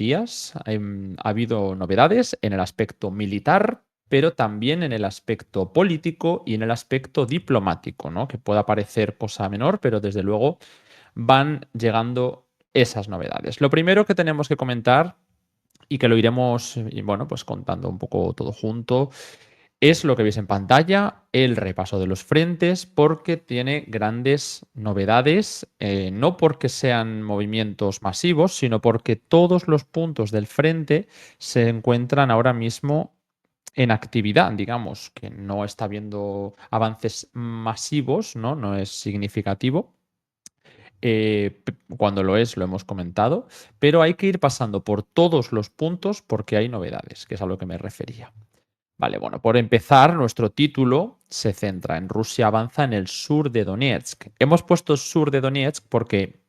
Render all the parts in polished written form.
días ha habido novedades en el aspecto militar, pero también en el aspecto político y en el aspecto diplomático, ¿no? Que pueda parecer cosa menor, pero desde luego van llegando esas novedades. Lo primero que tenemos que comentar y que lo iremos, bueno, pues contando un poco todo junto, es lo que veis en pantalla, el repaso de los frentes, porque tiene grandes novedades, no porque sean movimientos masivos, sino porque todos los puntos del frente se encuentran ahora mismo en actividad, digamos, que no está habiendo avances masivos, ¿no? No es significativo. Cuando lo es, lo hemos comentado, pero hay que ir pasando por todos los puntos porque hay novedades, que es a lo que me refería. Vale, bueno, por empezar, nuestro título se centra en Rusia avanza en el sur de Donetsk. Hemos puesto sur de Donetsk porque,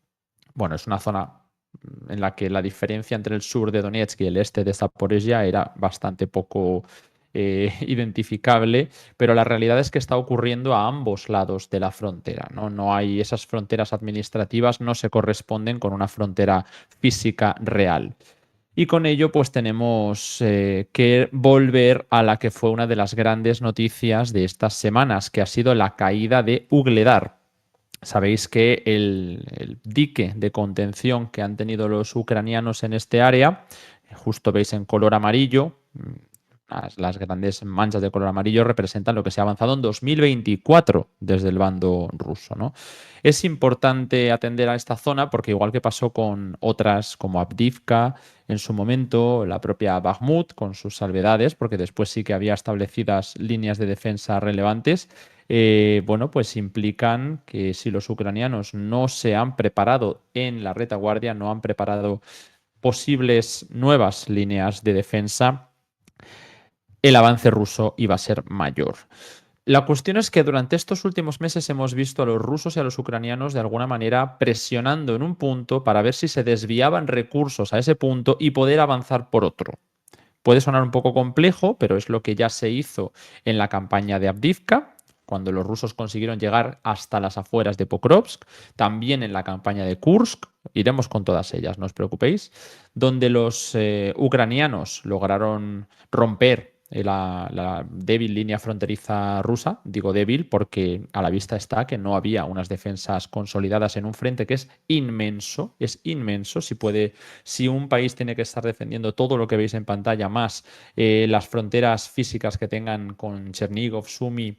bueno, es una zona en la que la diferencia entre el sur de Donetsk y el este de Zaporizhia era bastante poco identificable, pero la realidad es que está ocurriendo a ambos lados de la frontera, ¿no? No hay esas fronteras administrativas, no se corresponden con una frontera física real. Y con ello, pues tenemos que volver a la que fue una de las grandes noticias de estas semanas, que ha sido la caída de Ugledar. Sabéis que el dique de contención que han tenido los ucranianos en este área, justo veis en color amarillo, las grandes manchas de color amarillo representan lo que se ha avanzado en 2024 desde el bando ruso, ¿no? Es importante atender a esta zona porque igual que pasó con otras como Avdiivka en su momento, la propia Bakhmut con sus salvedades, porque después sí que había establecidas líneas de defensa relevantes, bueno, pues implican que si los ucranianos no se han preparado en la retaguardia, no han preparado posibles nuevas líneas de defensa, el avance ruso iba a ser mayor. La cuestión es que durante estos últimos meses hemos visto a los rusos y a los ucranianos de alguna manera presionando en un punto para ver si se desviaban recursos a ese punto y poder avanzar por otro. Puede sonar un poco complejo, pero es lo que ya se hizo en la campaña de Avdiivka, cuando los rusos consiguieron llegar hasta las afueras de Pokrovsk, también en la campaña de Kursk, iremos con todas ellas, no os preocupéis, donde los ucranianos lograron romper la débil línea fronteriza rusa. Digo débil porque a la vista está que no había unas defensas consolidadas en un frente que es inmenso, es inmenso. Si un país tiene que estar defendiendo todo lo que veis en pantalla, más las fronteras físicas que tengan con Chernigov, Sumy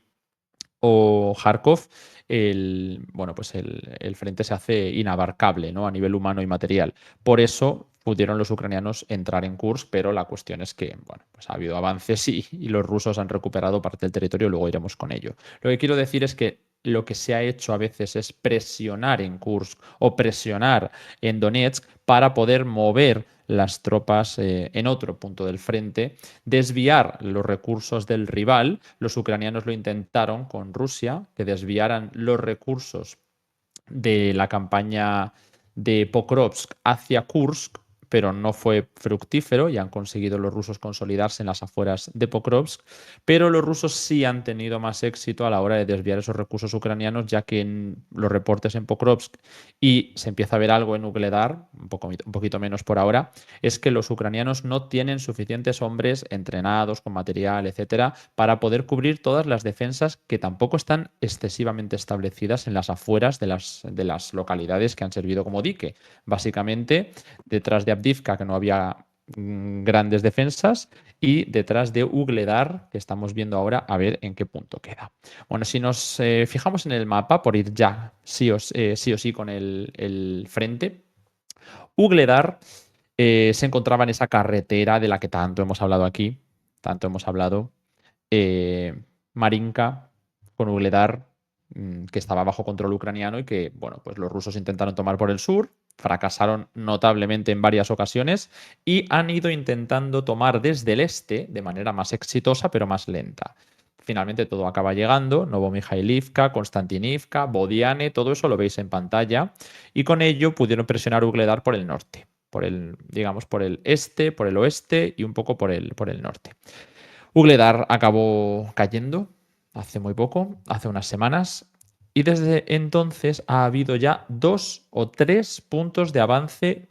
o Kharkov, bueno, pues el frente se hace inabarcable, ¿no? A nivel humano y material. Por eso pudieron los ucranianos entrar en Kursk, pero la cuestión es que, bueno, pues ha habido avances y los rusos han recuperado parte del territorio, luego iremos con ello. Lo que quiero decir es que lo que se ha hecho a veces es presionar en Kursk o presionar en Donetsk para poder mover las tropas en otro punto del frente, desviar los recursos del rival. Los ucranianos lo intentaron con Rusia, que desviaran los recursos de la campaña de Pokrovsk hacia Kursk, pero no fue fructífero y han conseguido los rusos consolidarse en las afueras de Pokrovsk, pero los rusos sí han tenido más éxito a la hora de desviar esos recursos ucranianos, ya que en los reportes en Pokrovsk y se empieza a ver algo en Ugledar, un poquito menos por ahora, es que los ucranianos no tienen suficientes hombres entrenados con material, etcétera, para poder cubrir todas las defensas que tampoco están excesivamente establecidas en las afueras de las localidades que han servido como dique. Básicamente, detrás de Avdiivka, que no había grandes defensas, y detrás de Ugledar, que estamos viendo ahora, a ver en qué punto queda. Bueno, si nos fijamos en el mapa, por ir ya sí o sí con el frente, Ugledar se encontraba en esa carretera de la que tanto hemos hablado aquí, tanto hemos hablado, Marinka con Ugledar, que estaba bajo control ucraniano y que, bueno, pues los rusos intentaron tomar por el sur, fracasaron notablemente en varias ocasiones y han ido intentando tomar desde el este de manera más exitosa pero más lenta. Finalmente todo acaba llegando, Novomijailivka, Konstantinivka, Bodiane, todo eso lo veis en pantalla y con ello pudieron presionar Ugledar por el norte, digamos, por el este, por el oeste y un poco por el norte. Ugledar acabó cayendo hace muy poco, hace unas semanas. Y desde entonces ha habido ya 2 o 3 puntos de avance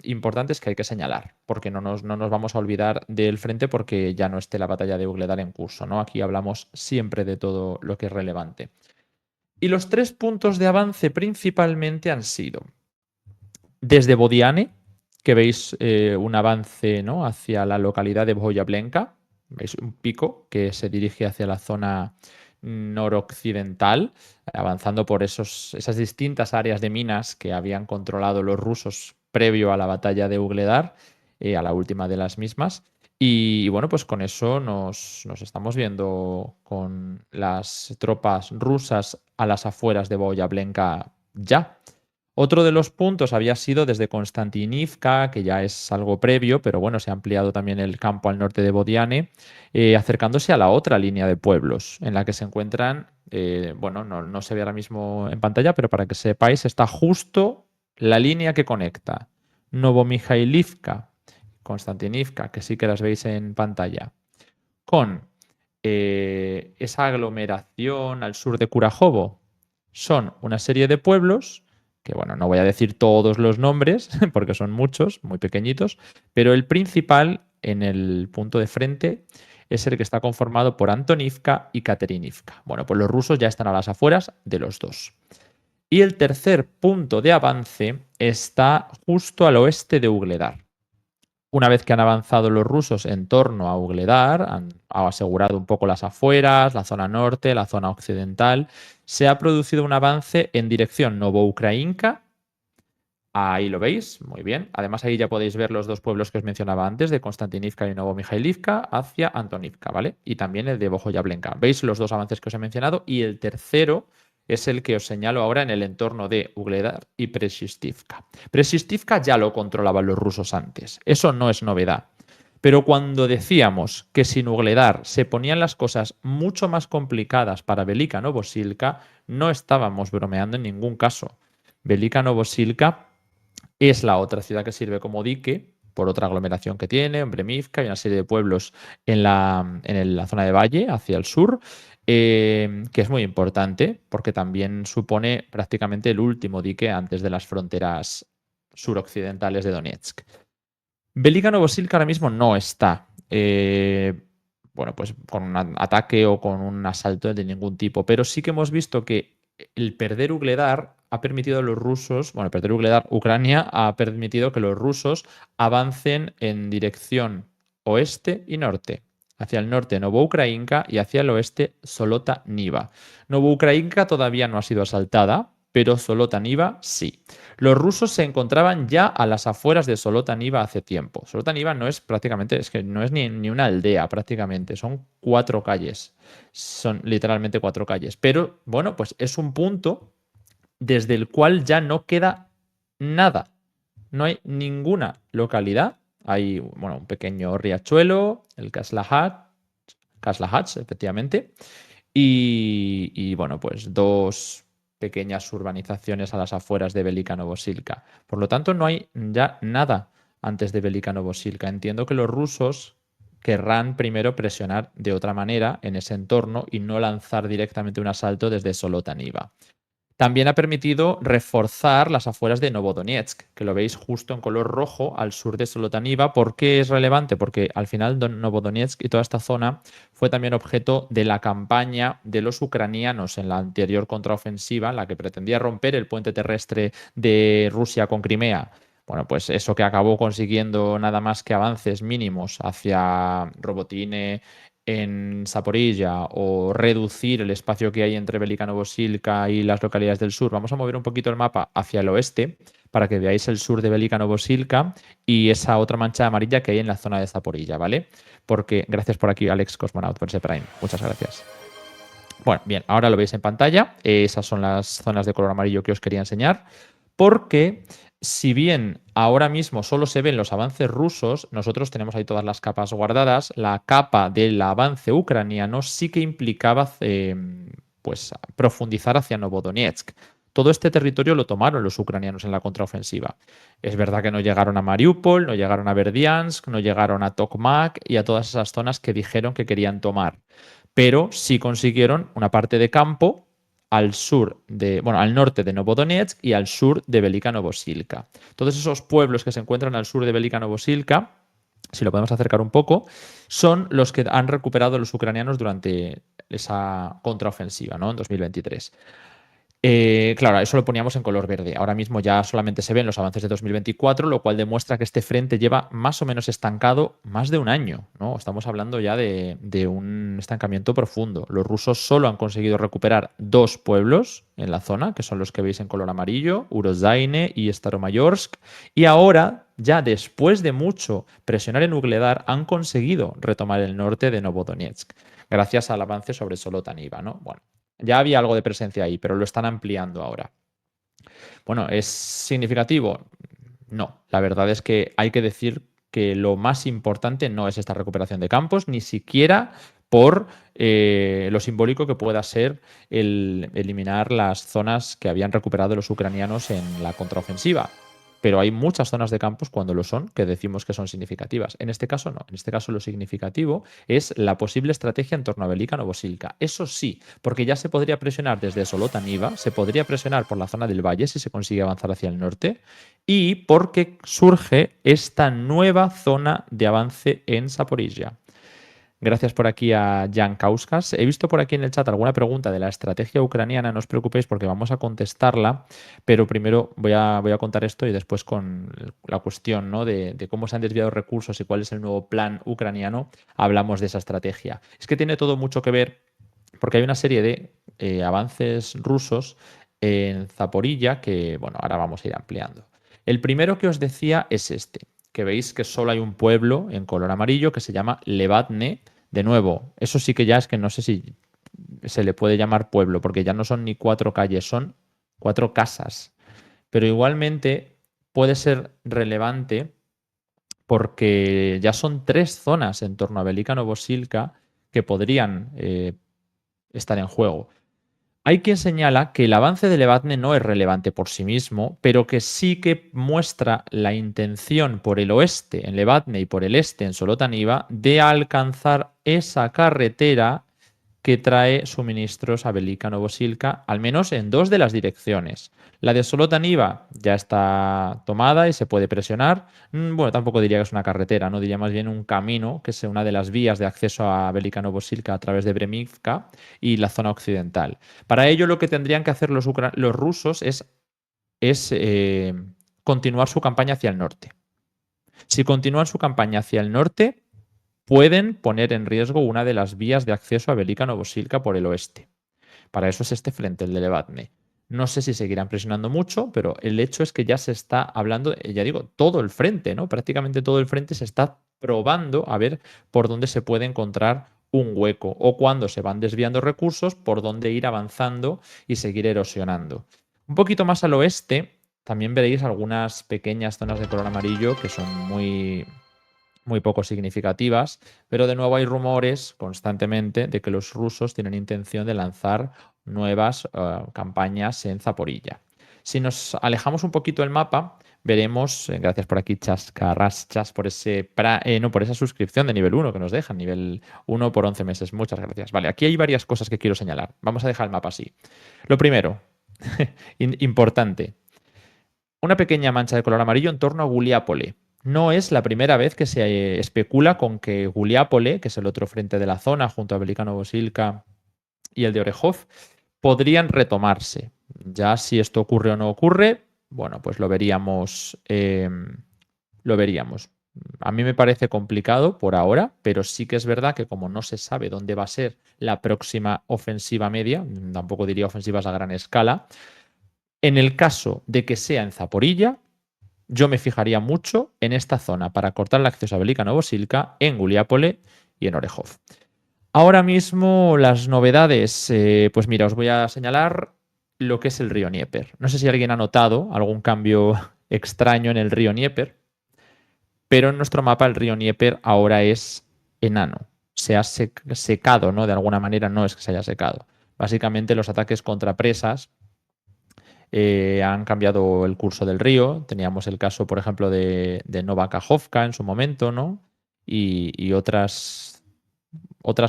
importantes que hay que señalar, porque no nos vamos a olvidar del frente porque ya no esté la batalla de Ugledar en curso, ¿no? Aquí hablamos siempre de todo lo que es relevante. Y los 3 puntos de avance principalmente han sido desde Bodiane, que veis un avance, ¿no?, hacia la localidad de Boyablenka. Veis un pico que se dirige hacia la zona noroccidental, avanzando por esas distintas áreas de minas que habían controlado los rusos previo a la batalla de Ugledar, a la última de las mismas. Y bueno, pues con eso nos estamos viendo con las tropas rusas a las afueras de Boyablenka ya. Otro de los puntos había sido desde Konstantinivka, que ya es algo previo, pero bueno, se ha ampliado también el campo al norte de Bodiane, acercándose a la otra línea de pueblos, en la que se encuentran, bueno, no se ve ahora mismo en pantalla, pero para que sepáis, está justo la línea que conecta Novomijailivka, Konstantinivka, que sí que las veis en pantalla, con esa aglomeración al sur de Kurajovo. Son una serie de pueblos que, bueno, no voy a decir todos los nombres porque son muchos, muy pequeñitos, pero el principal en el punto de frente es el que está conformado por Antonivka y Katerinivka. Bueno, pues los rusos ya están a las afueras de los dos. Y el tercer punto de avance está justo al oeste de Ugledar. Una vez que han avanzado los rusos en torno a Ugledar, han asegurado un poco las afueras, la zona norte, la zona occidental, se ha producido un avance en dirección Novoukrayinka. Ahí lo veis, muy bien. Además, ahí ya podéis ver los dos pueblos que os mencionaba antes, de Konstantinivka y Novomijailivka, hacia Antonivka, ¿vale? Y también el de Bojoyablenka. ¿Veis los dos avances que os he mencionado? Y el tercero es el que os señalo ahora en el entorno de Ugledar y Preshistivka. Preshistivka ya lo controlaban los rusos antes. Eso no es novedad. Pero cuando decíamos que sin Ugledar se ponían las cosas mucho más complicadas para Velika Novosilka, no estábamos bromeando en ningún caso. Velika Novosilka es la otra ciudad que sirve como dique por otra aglomeración que tiene, Bremivka y una serie de pueblos en la zona de valle, hacia el sur, que es muy importante porque también supone prácticamente el último dique antes de las fronteras suroccidentales de Donetsk. Velika Novosilka ahora mismo no está, bueno, pues con un ataque o con un asalto de ningún tipo, pero sí que hemos visto que el perder Ugledar ha permitido a los rusos, bueno, perder Ugledar, Ucrania, ha permitido que los rusos avancen en dirección oeste y norte. Hacia el norte Novoukrayinka y hacia el oeste Solota Niva. Novoukrayinka todavía no ha sido asaltada, pero Solota Niva sí. Los rusos se encontraban ya a las afueras de Solota Niva hace tiempo. Solota Niva no es prácticamente, es que no es ni una aldea prácticamente, son 4 calles. Son literalmente 4 calles. Pero bueno, pues es un punto desde el cual ya no queda nada. No hay ninguna localidad. Hay, bueno, un pequeño riachuelo, el Kaslahats, efectivamente. Y bueno, pues 2 pequeñas urbanizaciones a las afueras de Velika Novosilka. Por lo tanto, no hay ya nada antes de Velika Novosilka. Entiendo que los rusos querrán primero presionar de otra manera en ese entorno y no lanzar directamente un asalto desde Solotaniva. También ha permitido reforzar las afueras de Novodonetsk, que lo veis justo en color rojo al sur de Solotaniva. ¿Por qué es relevante? Porque al final Novodonetsk y toda esta zona fue también objeto de la campaña de los ucranianos en la anterior contraofensiva, la que pretendía romper el puente terrestre de Rusia con Crimea. Bueno, pues eso que acabó consiguiendo nada más que avances mínimos hacia Robotine en Zaporilla o reducir el espacio que hay entre Velika Novosilka y las localidades del sur. Vamos a mover un poquito el mapa hacia el oeste para que veáis el sur de Velika Novosilka y esa otra mancha amarilla que hay en la zona de Zaporilla, ¿vale? Porque gracias por aquí, Alex Cosmonaut, por ese Prime. Muchas gracias. Bueno, bien, ahora lo veis en pantalla. Esas son las zonas de color amarillo que os quería enseñar. Porque si bien ahora mismo solo se ven los avances rusos, nosotros tenemos ahí todas las capas guardadas. La capa del avance ucraniano sí que implicaba pues, profundizar hacia Novodonetsk. Todo este territorio lo tomaron los ucranianos en la contraofensiva. Es verdad que no llegaron a Mariupol, no llegaron a Berdiansk, no llegaron a Tokmak y a todas esas zonas que dijeron que querían tomar, pero sí consiguieron una parte de campo al norte de Novodonetsk y al sur de Velika Novosilka. Todos esos pueblos que se encuentran al sur de Velika Novosilka, si lo podemos acercar un poco, son los que han recuperado los ucranianos durante esa contraofensiva, ¿no? En 2023. Claro, eso lo poníamos en color verde. Ahora mismo ya solamente se ven los avances de 2024, lo cual demuestra que este frente lleva más o menos estancado más de un año, ¿no? Estamos hablando ya de un estancamiento profundo. Los rusos solo han conseguido recuperar 2 pueblos en la zona, que son los que veis en color amarillo, Urozaine y Staromayorsk, y ahora, ya después de mucho presionar en Ugledar, han conseguido retomar el norte de Novodonetsk, gracias al avance sobre Solotaniva, ¿no? Bueno, ya había algo de presencia ahí, pero lo están ampliando ahora. Bueno, ¿es significativo? No, la verdad es que hay que decir que lo más importante no es esta recuperación de campos, ni siquiera por lo simbólico que pueda ser el eliminar las zonas que habían recuperado los ucranianos en la contraofensiva. Pero hay muchas zonas de campos cuando lo son que decimos que son significativas. En este caso no. En este caso lo significativo es la posible estrategia en torno a Velika Novosilka. Eso sí, porque ya se podría presionar desde Solotaniva, se podría presionar por la zona del valle si se consigue avanzar hacia el norte, y porque surge esta nueva zona de avance en Zaporizhia. Gracias por aquí a Jan Kauskas. He visto por aquí en el chat alguna pregunta de la estrategia ucraniana. No os preocupéis porque vamos a contestarla, pero primero voy a contar esto y después con la cuestión, ¿no? de cómo se han desviado recursos y cuál es el nuevo plan ucraniano, hablamos de esa estrategia. Es que tiene todo mucho que ver porque hay una serie de avances rusos en Zaporilla que, bueno, ahora vamos a ir ampliando. El primero que os decía es este, que veis que solo hay un pueblo en color amarillo que se llama Levadne. De nuevo, eso sí que ya es que no sé si se le puede llamar pueblo, porque ya no son ni 4 calles, son 4 casas. Pero igualmente puede ser relevante porque ya son 3 zonas en torno a Velika Novosilka que podrían estar en juego. Hay quien señala que el avance de Levadne no es relevante por sí mismo, pero que sí que muestra la intención por el oeste en Levadne y por el este en Solotaniva de alcanzar esa carretera que trae suministros a Velika Novosilka, al menos en 2 de las direcciones. La de Solotaniva ya está tomada y se puede presionar. Bueno, tampoco diría que es una carretera, no diría más bien un camino, que es una de las vías de acceso a Velika Novosilka a través de Bremivka y la zona occidental. Para ello, lo que tendrían que hacer los rusos es continuar su campaña hacia el norte. Si continúan su campaña hacia el norte, pueden poner en riesgo una de las vías de acceso a Velika Novosilka por el oeste. Para eso es este frente, el de Levadne. No sé si seguirán presionando mucho, pero el hecho es que ya se está hablando, ya digo, todo el frente, ¿no? Prácticamente todo el frente se está probando a ver por dónde se puede encontrar un hueco o cuando se van desviando recursos, por dónde ir avanzando y seguir erosionando. Un poquito más al oeste, también veréis algunas pequeñas zonas de color amarillo que son muy poco significativas, pero de nuevo hay rumores constantemente de que los rusos tienen intención de lanzar nuevas campañas en Zaporilla. Si nos alejamos un poquito del mapa, veremos, gracias por aquí Chascarrachas, por por esa suscripción de nivel 1 que nos dejan, nivel 1 por 11 meses. Muchas gracias. Vale, aquí hay varias cosas que quiero señalar. Vamos a dejar el mapa así. Lo primero, importante, una pequeña mancha de color amarillo en torno a Guliápole. No es la primera vez que se especula con que Guliápole, que es el otro frente de la zona, junto a Velika Novosilka y el de Orejov, podrían retomarse. Ya si esto ocurre o no ocurre, bueno, pues lo veríamos. Lo veríamos. A mí me parece complicado por ahora, pero sí que es verdad que como no se sabe dónde va a ser la próxima ofensiva media, tampoco diría ofensivas a gran escala, en el caso de que sea en Zaporilla, yo me fijaría mucho en esta zona para cortar el acceso a Velika Novosilka, en Guliápole y en Orejov. Ahora mismo las novedades, pues mira, os voy a señalar lo que es el río Dnieper. No sé si alguien ha notado algún cambio extraño en el río Dnieper, pero en nuestro mapa el río Dnieper ahora es enano. Se ha secado, ¿no? De alguna manera no es que se haya secado. Básicamente los ataques contra presas han cambiado el curso del río. Teníamos el caso, por ejemplo, de Nova Kajovka en su momento, ¿no? Y otras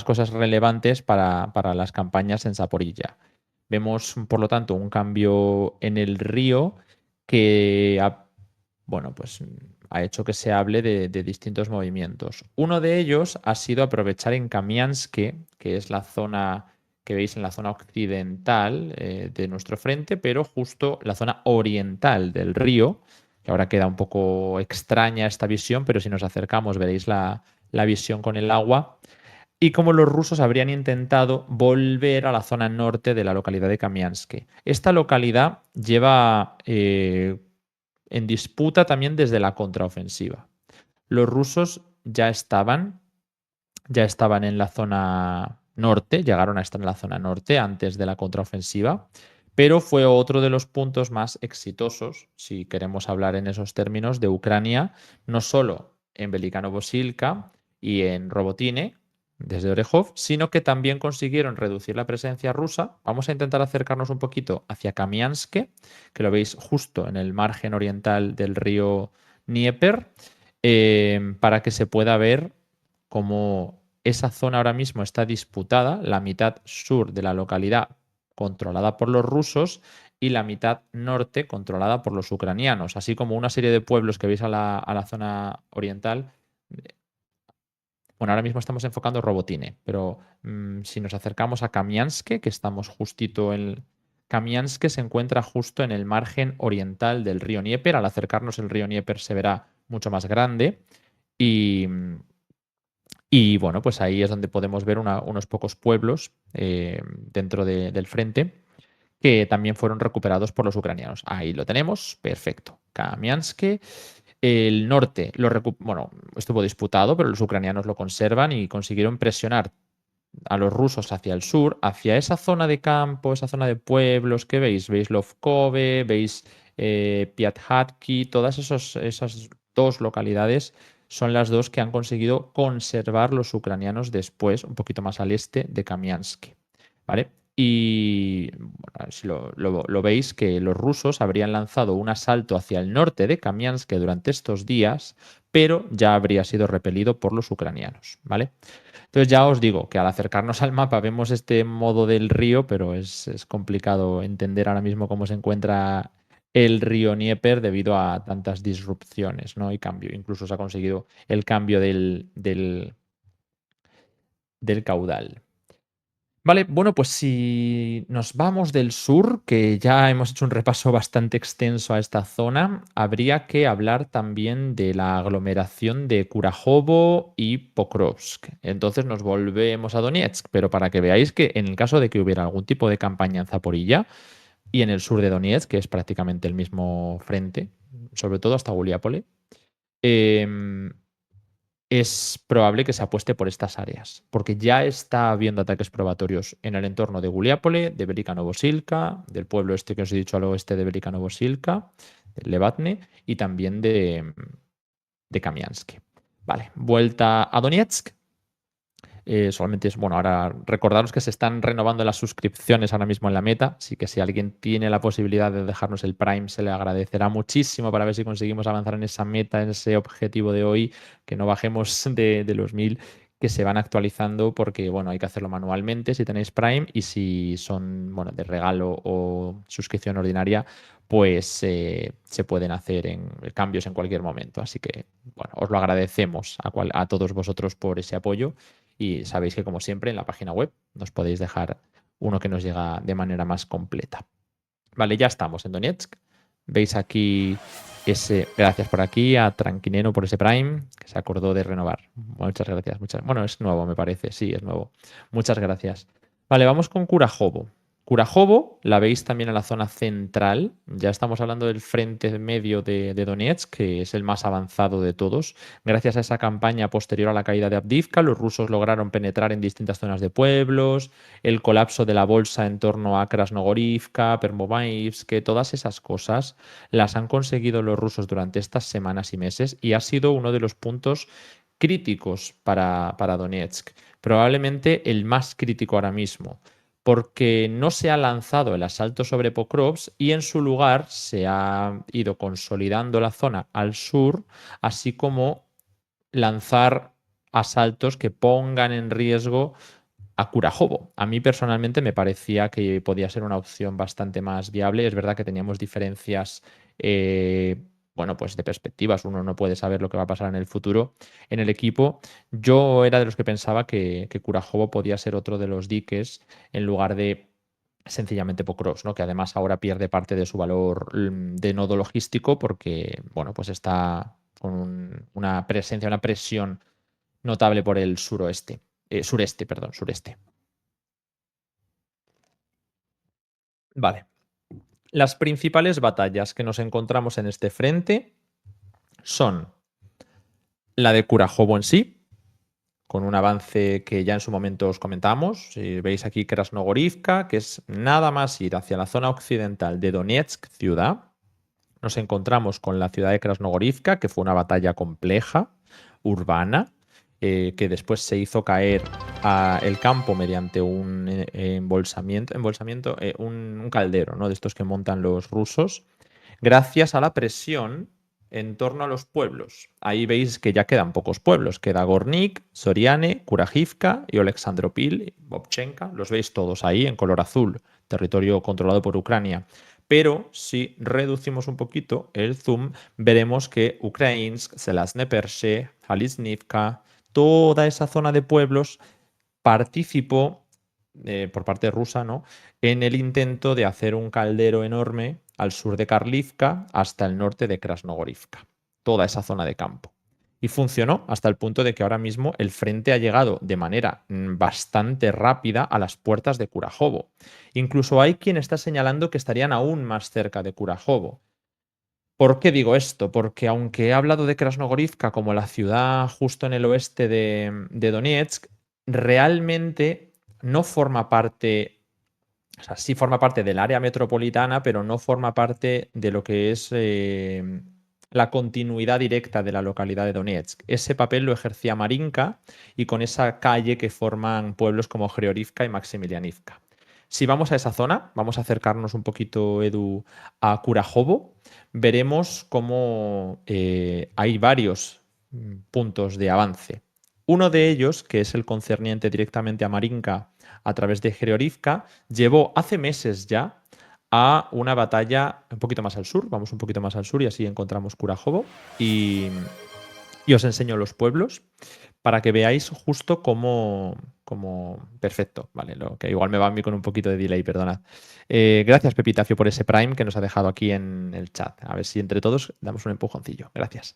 cosas relevantes para las campañas en Zaporilla. Vemos, por lo tanto, un cambio en el río que bueno, pues ha hecho que se hable de distintos movimientos. Uno de ellos ha sido aprovechar en Kamianske, que es la zona que veis en la zona occidental de nuestro frente, pero justo la zona oriental del río, que ahora queda un poco extraña esta visión, pero si nos acercamos veréis la visión con el agua, y cómo los rusos habrían intentado volver a la zona norte de la localidad de Kamianske. Esta localidad lleva en disputa también desde la contraofensiva. Los rusos ya estaban en la zona norte, llegaron a estar en la zona norte antes de la contraofensiva, pero fue otro de los puntos más exitosos, si queremos hablar en esos términos, de Ucrania, no solo en Velikano-Bosilka y en Robotine, desde Orejov, sino que también consiguieron reducir la presencia rusa. Vamos a intentar acercarnos un poquito hacia Kamianske, que lo veis justo en el margen oriental del río Dnieper, para que se pueda ver cómo esa zona ahora mismo está disputada, la mitad sur de la localidad controlada por los rusos y la mitad norte controlada por los ucranianos, así como una serie de pueblos que veis a la zona oriental. Bueno, ahora mismo estamos enfocando Robotine, pero si nos acercamos a Kamianske, que estamos justito en... Kamianske se encuentra justo en el margen oriental del río Dnieper. Al acercarnos el río Dnieper se verá mucho más grande y, y bueno, pues ahí es donde podemos ver unos pocos pueblos dentro del frente que también fueron recuperados por los ucranianos. Ahí lo tenemos, perfecto. Kamianske. El norte bueno, estuvo disputado, pero los ucranianos lo conservan y consiguieron presionar a los rusos hacia el sur, hacia esa zona de campo, esa zona de pueblos que veis. Veis Lovkove, veis Piathatki, esas dos localidades son las dos que han conseguido conservar los ucranianos después, un poquito más al este de Kamiansk. ¿Vale? Y bueno, si lo veis, que los rusos habrían lanzado un asalto hacia el norte de Kamiansk durante estos días, pero ya habría sido repelido por los ucranianos. ¿Vale? Entonces ya os digo que al acercarnos al mapa vemos este modo del río, pero es complicado entender ahora mismo cómo se encuentra el río Dnieper debido a tantas disrupciones, ¿no? Y cambio. Incluso se ha conseguido el cambio del caudal. Vale, bueno, pues si nos vamos del sur, que ya hemos hecho un repaso bastante extenso a esta zona, habría que hablar también de la aglomeración de Kurajovo y Pokrovsk. Entonces nos volvemos a Donetsk, pero para que veáis que en el caso de que hubiera algún tipo de campaña en Zaporilla y en el sur de Donetsk, que es prácticamente el mismo frente, sobre todo hasta Guliápole, em, es probable que se apueste por estas áreas, porque ya está habiendo ataques probatorios en el entorno de Guliápole, de Velika Novosilka, del pueblo este que os he dicho al oeste de Velika Novosilka, del Levatne y también de Kamiansk. Vale, vuelta a Donetsk. Solamente es, bueno, ahora recordaros que se están renovando las suscripciones ahora mismo en la meta, así que si alguien tiene la posibilidad de dejarnos el Prime se le agradecerá muchísimo para ver si conseguimos avanzar en esa meta, en ese objetivo de hoy, que no bajemos de los 1000 que se van actualizando porque, bueno, hay que hacerlo manualmente si tenéis Prime y si son, bueno, de regalo o suscripción ordinaria, pues se pueden hacer cambios en cualquier momento. Así que, bueno, os lo agradecemos a todos vosotros por ese apoyo. Y sabéis que, como siempre, en la página web nos podéis dejar uno que nos llega de manera más completa. Vale, ya estamos en Donetsk. Veis aquí ese. Gracias por aquí a Tranquineno por ese Prime, que se acordó de renovar. Muchas gracias. Bueno, es nuevo, me parece. Sí, es nuevo. Muchas gracias. Vale, vamos con Kurajovo. Kurajovo la veis también en la zona central. Ya estamos hablando del frente medio de Donetsk, que es el más avanzado de todos. Gracias a esa campaña posterior a la caída de Avdiivka, los rusos lograron penetrar en distintas zonas de pueblos, el colapso de la bolsa en torno a Krasnogorivka, Permobaivsk, todas esas cosas las han conseguido los rusos durante estas semanas y meses y ha sido uno de los puntos críticos para Donetsk. Probablemente el más crítico ahora mismo, porque no se ha lanzado el asalto sobre Pokrovsk y en su lugar se ha ido consolidando la zona al sur, así como lanzar asaltos que pongan en riesgo a Kurajovo. A mí personalmente me parecía que podía ser una opción bastante más viable. Es verdad que teníamos diferencias, bueno, pues de perspectivas. Uno no puede saber lo que va a pasar en el futuro en el equipo. Yo era de los que pensaba que Kurajovo podía ser otro de los diques en lugar de sencillamente Pocross, ¿no? Que además ahora pierde parte de su valor de nodo logístico porque, bueno, pues está con una presencia, una presión notable por el sureste, perdón, sureste. Vale. Las principales batallas que nos encontramos en este frente son la de Kurajovo en sí, con un avance que ya en su momento os comentamos. Si veis aquí Krasnogorivka, que es nada más ir hacia la zona occidental de Donetsk ciudad, nos encontramos con la ciudad de Krasnogorivka, que fue una batalla compleja, urbana, que después se hizo caer a el campo mediante un un caldero, ¿no? De estos que montan los rusos, gracias a la presión en torno a los pueblos. Ahí veis que ya quedan pocos pueblos. Queda Gornik, Soriane, Kurajivka y Oleksandropil, Bobchenka. Los veis todos ahí en color azul, territorio controlado por Ucrania. Pero si reducimos un poquito el zoom, veremos que Ukrainsk, Zelazne Perche, Halisnivka, toda esa zona de pueblos participó por parte rusa, ¿no? En el intento de hacer un caldero enorme al sur de Karlivka hasta el norte de Krasnogorivka, toda esa zona de campo. Y funcionó hasta el punto de que ahora mismo el frente ha llegado de manera bastante rápida a las puertas de Kurajovo. Incluso hay quien está señalando que estarían aún más cerca de Kurajovo. ¿Por qué digo esto? Porque aunque he hablado de Krasnogorivka como la ciudad justo en el oeste de Donetsk, realmente no forma parte, o sea, sí forma parte del área metropolitana, pero no forma parte de lo que es la continuidad directa de la localidad de Donetsk. Ese papel lo ejercía Marinka y con esa calle que forman pueblos como Georgivka y Maximilianivka. Si vamos a esa zona, vamos a acercarnos un poquito, Edu, a Kurajovo, veremos cómo hay varios puntos de avance. Uno de ellos, que es el concerniente directamente a Marinka a través de Georgivka, llevó hace meses ya a una batalla un poquito más al sur. Vamos un poquito más al sur y así encontramos Kurajovo. Y os enseño los pueblos para que veáis justo cómo. Perfecto, vale, lo que igual me va a mí con un poquito de delay, perdonad. Gracias, Pepitafio, por ese Prime que nos ha dejado aquí en el chat. A ver si entre todos damos un empujoncillo. Gracias.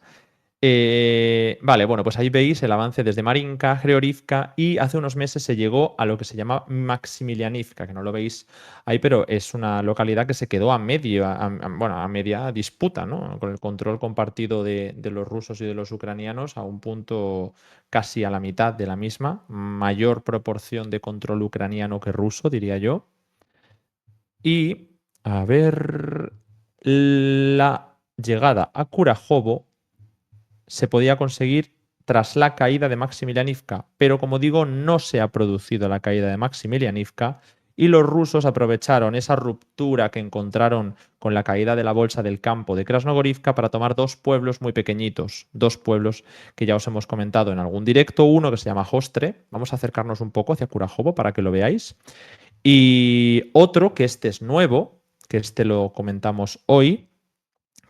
Vale, bueno, pues ahí veis el avance desde Marinka, Georgivka y hace unos meses se llegó a lo que se llama Maximilianivka, que no lo veis ahí, pero es una localidad que se quedó a medio, bueno, a media disputa, ¿no? Con el control compartido de los rusos y de los ucranianos a un punto casi a la mitad de la misma, mayor proporción de control ucraniano que ruso, diría yo. Y, a ver, la llegada a Kurajovo se podía conseguir tras la caída de Maximilianivka, pero como digo, no se ha producido la caída de Maximilianivka y los rusos aprovecharon esa ruptura que encontraron con la caída de la bolsa del campo de Krasnogorivka para tomar dos pueblos muy pequeñitos, dos pueblos que ya os hemos comentado en algún directo, uno que se llama Hostre, vamos a acercarnos un poco hacia Kurajovo para que lo veáis, y otro que este es nuevo, que este lo comentamos hoy,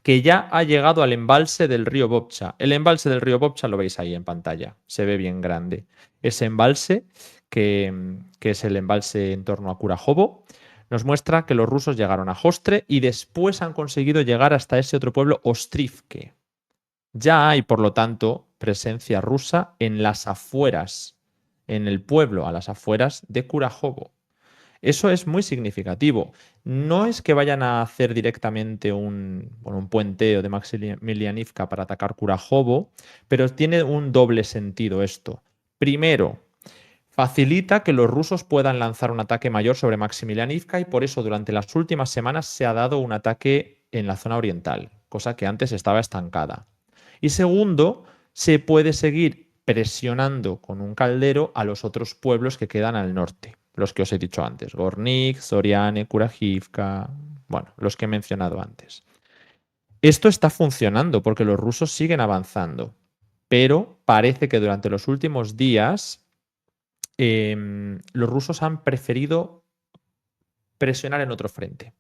que ya ha llegado al embalse del río Bobcha. El embalse del río Bobcha lo veis ahí en pantalla, se ve bien grande. Ese embalse, que es el embalse en torno a Kurajovo, nos muestra que los rusos llegaron a Hostre y después han conseguido llegar hasta ese otro pueblo, Ostrivke. Ya hay, por lo tanto, presencia rusa en las afueras, en el pueblo, a las afueras de Kurajovo. Eso es muy significativo. No es que vayan a hacer directamente un puenteo de Maximilianivka para atacar Kurajovo, pero tiene un doble sentido esto. Primero, facilita que los rusos puedan lanzar un ataque mayor sobre Maximilianivka y por eso durante las últimas semanas se ha dado un ataque en la zona oriental, cosa que antes estaba estancada. Y segundo, se puede seguir presionando con un caldero a los otros pueblos que quedan al norte, los que os he dicho antes, Gornik, Soriane, Kurajivka, bueno, los que he mencionado antes. Esto está funcionando porque los rusos siguen avanzando, pero parece que durante los últimos días los rusos han preferido presionar en otro frente.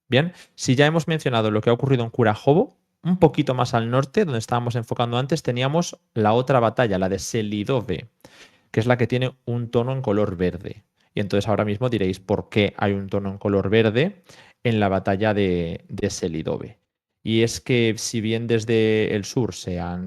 Bien, si ya hemos mencionado lo que ha ocurrido en Kurajovo, un poquito más al norte, donde estábamos enfocando antes, teníamos la otra batalla, la de Selidove, que es la que tiene un tono en color verde. Y entonces ahora mismo diréis por qué hay un tono en color verde en la batalla de Selidove. Y es que si bien desde el sur se ha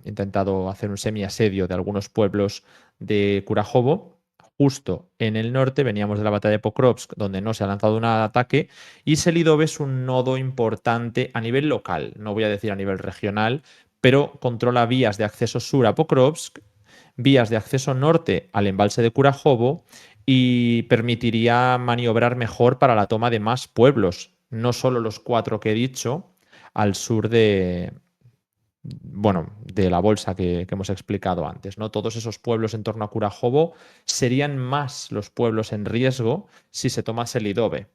intentado hacer un semiasedio de algunos pueblos de Kurajovo, justo en el norte veníamos de la batalla de Pokrovsk, donde no se ha lanzado un ataque, y Selidove es un nodo importante a nivel local, no voy a decir a nivel regional, pero controla vías de acceso sur a Pokrovsk, vías de acceso norte al embalse de Kurajovo y permitiría maniobrar mejor para la toma de más pueblos, no solo los 4 que he dicho, al sur de la bolsa que hemos explicado antes, ¿no? Todos esos pueblos en torno a Kurajovo serían más los pueblos en riesgo si se toma Selidove.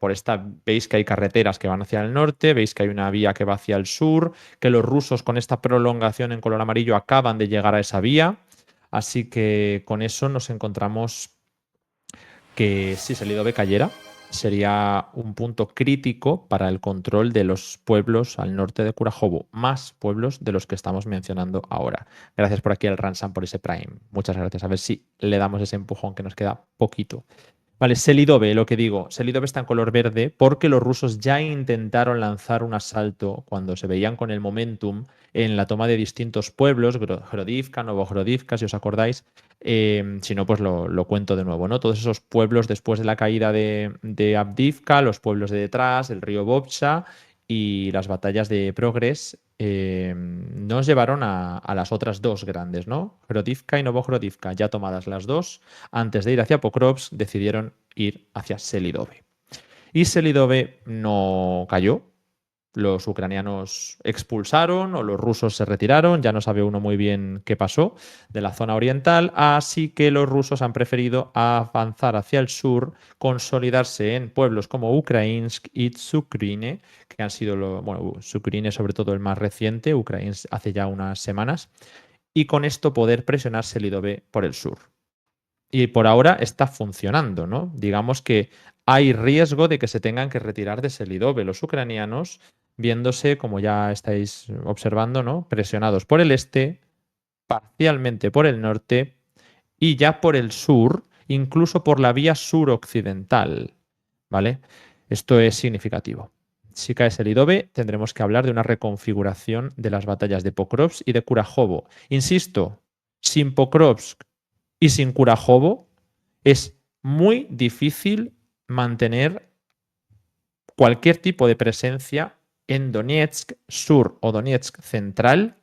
Veis que hay carreteras que van hacia el norte, veis que hay una vía que va hacia el sur, que los rusos con esta prolongación en color amarillo acaban de llegar a esa vía. Así que con eso nos encontramos que si Selidove cayera, sería un punto crítico para el control de los pueblos al norte de Kurajovo, más pueblos de los que estamos mencionando ahora. Gracias por aquí al Ransom por ese Prime. Muchas gracias. A ver si le damos ese empujón que nos queda poquito. Vale, Selidove, lo que digo. Selidove está en color verde porque los rusos ya intentaron lanzar un asalto cuando se veían con el momentum en la toma de distintos pueblos, Grodivka, Novogrodivka, si os acordáis. Si no, pues lo cuento de nuevo, ¿no? Todos esos pueblos después de la caída de Avdiivka, los pueblos de detrás, el río Vovcha y las batallas de Progress nos llevaron a las otras dos grandes, ¿no? Grodivka y Novogrodivka, ya tomadas las dos, antes de ir hacia Pokrovsk, decidieron ir hacia Selidove. Y Selidove no cayó. Los ucranianos expulsaron o los rusos se retiraron, ya no sabe uno muy bien qué pasó de la zona oriental, así que los rusos han preferido avanzar hacia el sur, consolidarse en pueblos como Ukrainsk y Tsukrine, que han sido, bueno, Tsukrine sobre todo el más reciente, Ukrainsk hace ya unas semanas, y con esto poder presionar Selidove por el sur. Y por ahora está funcionando, ¿no? Digamos que hay riesgo de que se tengan que retirar de Selidove los ucranianos, viéndose, como ya estáis observando, ¿no? Presionados por el este, parcialmente por el norte y ya por el sur, incluso por la vía suroccidental, ¿vale? Esto es significativo. Si cae Selidove, tendremos que hablar de una reconfiguración de las batallas de Pokrovsk y de Kurajovo. Insisto, sin Pokrovsk y sin Kurajovo es muy difícil mantener cualquier tipo de presencia en Donetsk sur o Donetsk central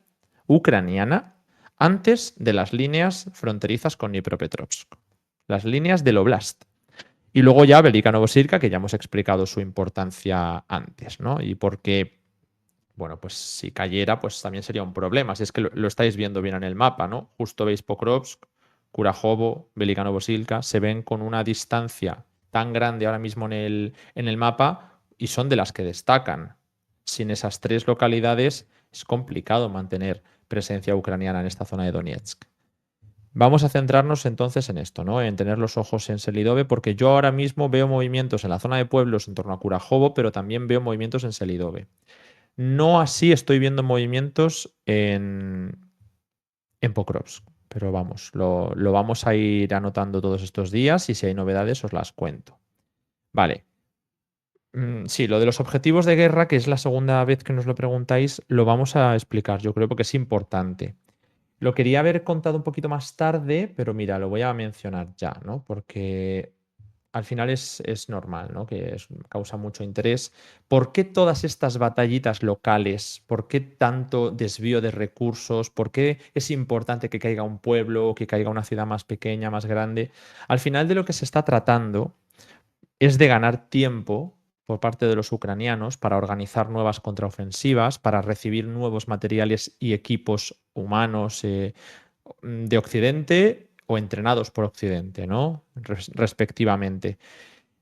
ucraniana antes de las líneas fronterizas con Dnipropetrovsk, las líneas del Oblast. Y luego ya Velika Novosirka, que ya hemos explicado su importancia antes, ¿no? Y porque, bueno, pues si cayera, pues también sería un problema. Si es que lo estáis viendo bien en el mapa, ¿no? Justo veis Pokrovsk, Kurajovo, Velika Novosirka, se ven con una distancia tan grande ahora mismo en el mapa y son de las que destacan. Sin esas tres localidades es complicado mantener presencia ucraniana en esta zona de Donetsk. Vamos a centrarnos entonces en esto, ¿no? En tener los ojos en Selidove, porque yo ahora mismo veo movimientos en la zona de pueblos en torno a Kurajovo, pero también veo movimientos en Selidove. No así estoy viendo movimientos en Pokrovsk, pero vamos, lo vamos a ir anotando todos estos días y si hay novedades os las cuento. Vale. Sí, lo de los objetivos de guerra, que es la segunda vez que nos lo preguntáis, lo vamos a explicar, yo creo, porque es importante. Lo quería haber contado un poquito más tarde, pero mira, lo voy a mencionar ya, ¿no? Porque al final es normal, ¿no? Causa mucho interés. ¿Por qué todas estas batallitas locales? ¿Por qué tanto desvío de recursos? ¿Por qué es importante que caiga un pueblo, que caiga una ciudad más pequeña, más grande? Al final de lo que se está tratando es de ganar tiempo por parte de los ucranianos para organizar nuevas contraofensivas, para recibir nuevos materiales y equipos humanos de Occidente o entrenados por Occidente, ¿no? Respectivamente.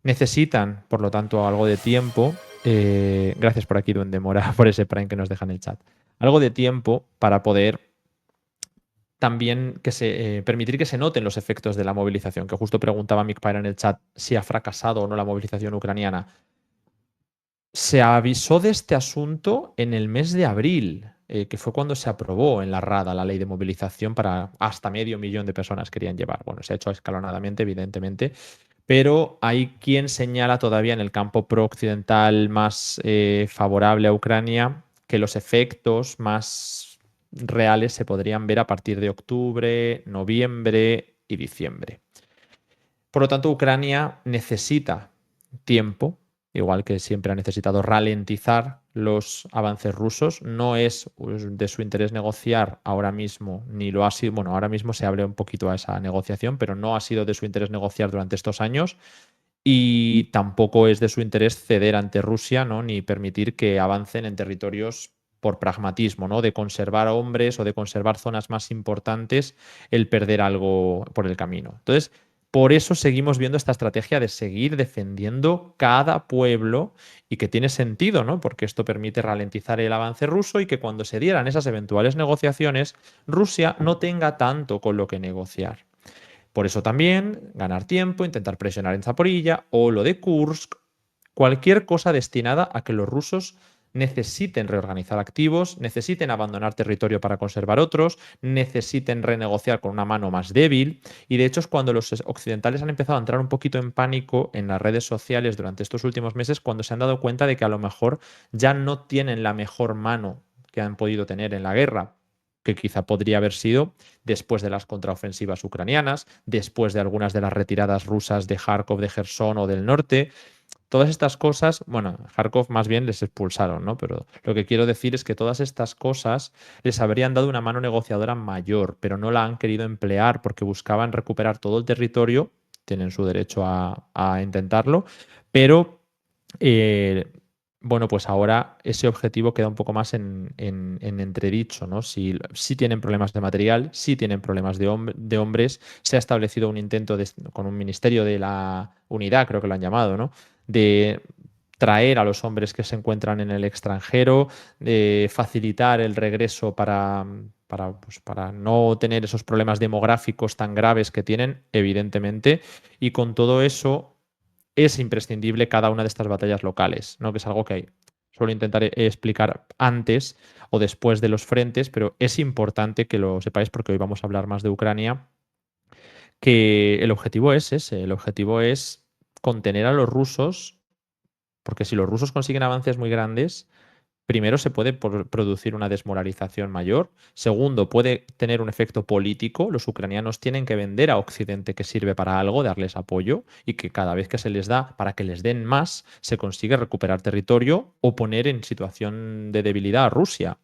Necesitan, por lo tanto, algo de tiempo. Gracias por aquí, Duende Mora, por ese Prime que nos deja en el chat. Algo de tiempo para poder también permitir que se noten los efectos de la movilización, que justo preguntaba Mick Pyre en el chat si ha fracasado o no la movilización ucraniana. Se avisó de este asunto en el mes de abril, que fue cuando se aprobó en la Rada la ley de movilización para hasta 500.000 de personas querían llevar. Bueno, se ha hecho escalonadamente, evidentemente, pero hay quien señala todavía en el campo pro-occidental más favorable a Ucrania que los efectos más reales se podrían ver a partir de octubre, noviembre y diciembre. Por lo tanto, Ucrania necesita tiempo, igual que siempre ha necesitado ralentizar los avances rusos. No es de su interés negociar ahora mismo, ni lo ha sido, bueno, ahora mismo se abre un poquito a esa negociación, pero no ha sido de su interés negociar durante estos años y tampoco es de su interés ceder ante Rusia, ¿no? Ni permitir que avancen en territorios por pragmatismo, ¿no? De conservar hombres o de conservar zonas más importantes, el perder algo por el camino. Entonces, por eso seguimos viendo esta estrategia de seguir defendiendo cada pueblo y que tiene sentido, ¿no? Porque esto permite ralentizar el avance ruso y que cuando se dieran esas eventuales negociaciones, Rusia no tenga tanto con lo que negociar. Por eso también ganar tiempo, intentar presionar en Zaporilla o lo de Kursk, cualquier cosa destinada a que los rusos necesiten reorganizar activos, necesiten abandonar territorio para conservar otros, necesiten renegociar con una mano más débil. Y de hecho es cuando los occidentales han empezado a entrar un poquito en pánico en las redes sociales durante estos últimos meses, cuando se han dado cuenta de que a lo mejor ya no tienen la mejor mano que han podido tener en la guerra, que quizá podría haber sido después de las contraofensivas ucranianas, después de algunas de las retiradas rusas de Kharkov, de Gerson o del norte. Todas estas cosas, bueno, Kharkov más bien les expulsaron, ¿no? Pero lo que quiero decir es que todas estas cosas les habrían dado una mano negociadora mayor, pero no la han querido emplear porque buscaban recuperar todo el territorio, tienen su derecho a intentarlo, pero bueno, pues ahora ese objetivo queda un poco más en entredicho, ¿no? Si tienen problemas de material, si tienen problemas de hombres, se ha establecido un intento con un ministerio de la unidad, creo que lo han llamado, ¿no? De traer a los hombres que se encuentran en el extranjero, de facilitar el regreso pues, para no tener esos problemas demográficos tan graves que tienen, evidentemente, y con todo eso es imprescindible cada una de estas batallas locales, ¿no? Que es algo que suelo intentar explicar antes o después de los frentes, pero es importante que lo sepáis porque hoy vamos a hablar más de Ucrania, que el objetivo es ese, el objetivo es contener a los rusos, porque si los rusos consiguen avances muy grandes, primero, se puede producir una desmoralización mayor. Segundo, puede tener un efecto político. Los ucranianos tienen que vender a Occidente que sirve para algo, darles apoyo y que cada vez que se les da para que les den más, se consigue recuperar territorio o poner en situación de debilidad a Rusia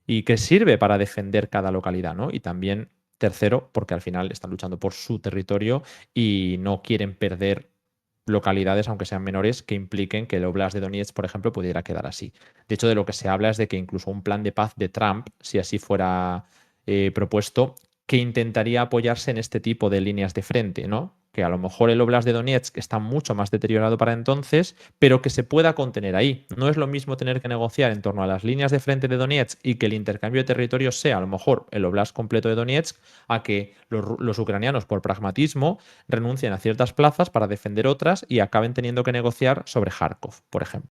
y que sirve para defender cada localidad, ¿no? Y también, tercero, porque al final están luchando por su territorio y no quieren perder localidades, aunque sean menores, que impliquen que el Oblast de Donetsk, por ejemplo, pudiera quedar así. De hecho, de lo que se habla es de que incluso un plan de paz de Trump, si así fuera propuesto, que intentaría apoyarse en este tipo de líneas de frente, ¿no? Que a lo mejor el Oblast de Donetsk está mucho más deteriorado para entonces, pero que se pueda contener ahí. No es lo mismo tener que negociar en torno a las líneas de frente de Donetsk y que el intercambio de territorios sea a lo mejor el Oblast completo de Donetsk, a que los ucranianos, por pragmatismo, renuncien a ciertas plazas para defender otras y acaben teniendo que negociar sobre Kharkov, por ejemplo.